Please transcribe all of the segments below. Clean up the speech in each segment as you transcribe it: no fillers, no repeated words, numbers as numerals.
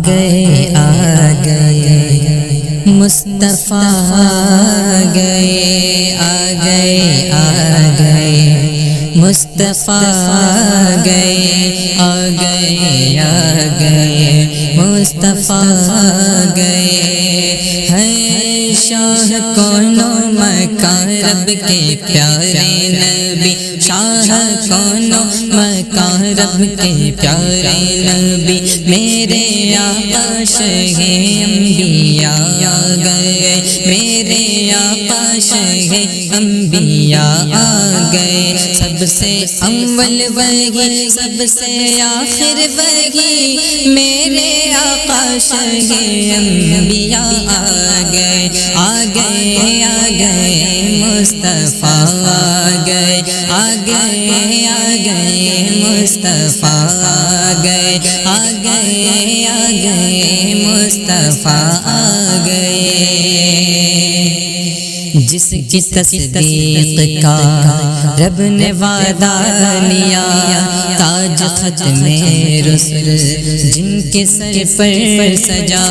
گئے آ گئے مصطفیٰ آ گئے آ گئے آ گئے مصطفیٰ آ گئے آ گئے آ گئے مصطفیٰ آ گئے ہے شاہ کون و مکان رب کے پیارے نبی شاہ کون و مکان رب کے پیارے نبی میرے آقا شہ انبیاء آ گئے میرے آقا شہ انبیاء آ گئے سب سے اول وہی سب سے آخر وہی میرے آقا شہ انبیاء آ گئے آ گئے آ گئے مصطفیٰ آ گئے آ گئے آ گئے مصطفیٰ آ گئے آ گئے آ گئے مصطفیٰ آ گئے جس کی تصدیق کا رب نے وعدہ لیا تاج ختم رسل جن کے سر پر سجا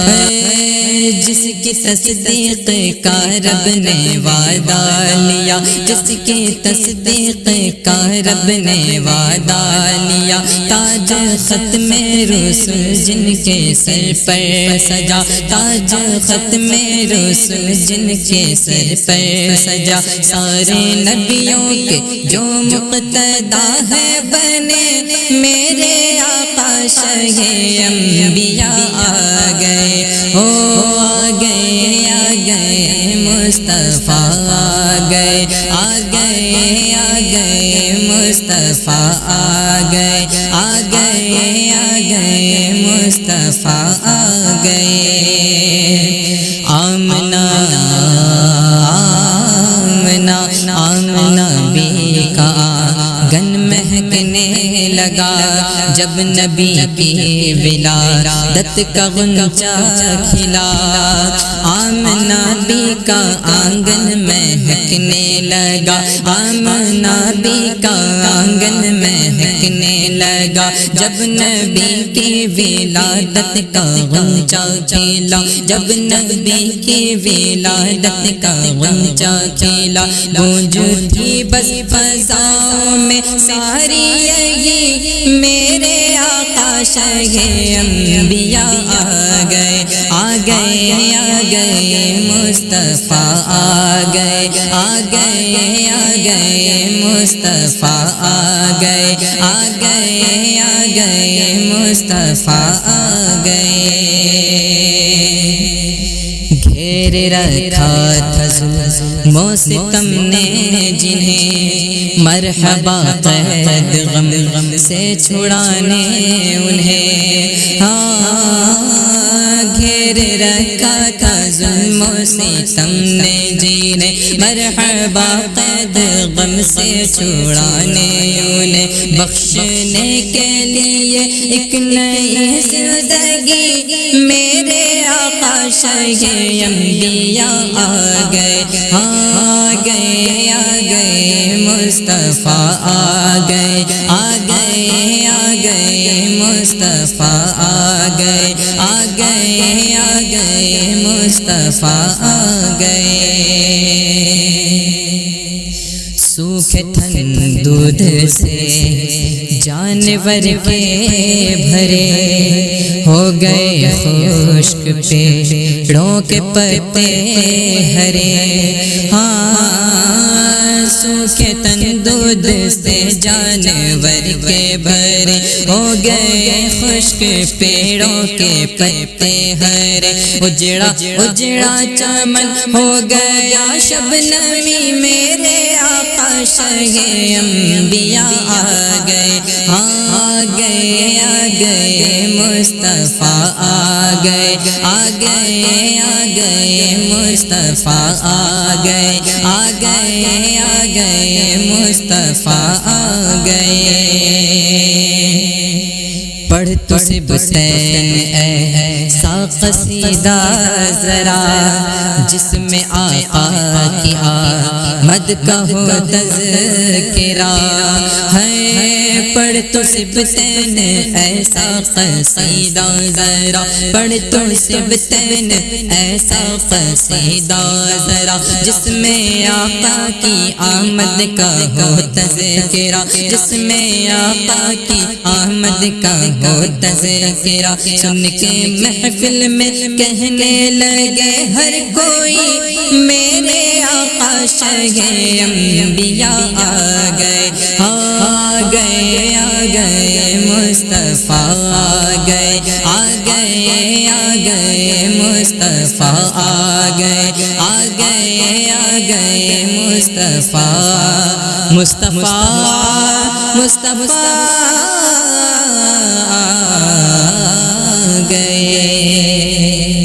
جس کی تصدیق کا رب نے وعدہ لیا جس کی تصدیق کا رب نے وعدہ لیا تاج ختم رسل جن کے سر پر سجا تاج ختم رسل جن کے سر پر سجا سارے نبیوں کے جو مقتدا ہے بنے میرے آقا شہ انبیاء آ گئے ہو آ گئے آ گئے مصطفیٰ آ گئے آ گئے آ گئے مصطفیٰ آ گئے آ گئے آ گئے مصطفیٰ آ گئے آمنہ آمنہ بی کا آنگن مہکنے لگا جب نبی کی ولادت کا غنچہ کھلا آمنہ بی کا آنگن مہکنے لگا آمنہ بی کا آنگن مہکنے لگا جب نبی کی ولادت کا غنچہ کھلا جب نبی کی ولادت کا غنچہ کھلا گونج اٹھی بس فضاؤں میں ساری یہی میرے آقا شہ انبیاء آ گئے آ گئے آ گئے مصطفیٰ آ گئے آ گئے آ گئے مصطفیٰ آ گئے آ گئے آ گئے مصطفیٰ آ گئے گھیر رکھا تھا ظلم و ستم نے جنہیں مرحبا قید غم سے چھڑانے انہیں گھیر رکھا تھا ظلم و ستم نے جنہیں مرحبا قید غم سے چھڑانے انہیں بخشنے کے لیے ایک نئی زندگی میرے آقا شہ انبیاء آ گئے آ گئے آ گئے مصطفیٰ آ گئے آ گئے آ گئے مصطفیٰ آ گئے آ گئے آ گئے مصطفیٰ آ گئے سوکھے تھن دودھ سے جانور کے بھرے ہو گئے خشک پیڑوں کے پتے ہرے سوکھے تن دودھ سے جانور کے بھرے ہو گئے خشک پیڑوں کے پتے ہرے اجڑا اجڑا چمن ہو گیا شبنمی میرے آقا شہ انبیاء آ گئے آ گئے آ گئے مصطفیٰ آ گئے آ گئے آ گئے مصطفیٰ آ گئے آ گئے آ گئے مصطفیٰ آ گئے پڑھ تو سبتین ایسا قصیدہ ذرا جس میں آقا کی آمد کا ہو تذکرہ ہے، پڑھ تو سبتین ایسا قصیدہ ذرا، پڑھ تو سبتین ایسا قصیدہ ذرا جس میں آقا کی آمد کا ہو تذکرہ، جس میں آقا کی آمد کا ہو تذکرہ۔ سن کے محفل میں کہنے لگے ہر کوئی میرے آقا شہ انبیاء آ گئے، آ گئے، آ گئے مصطفیٰ آ گئے، آ گئے، آ گئے مصطفیٰ آ گئے، آ گئے، آ گئے مصطفیٰ، مصطفیٰ، مصطفیٰ آ گئے۔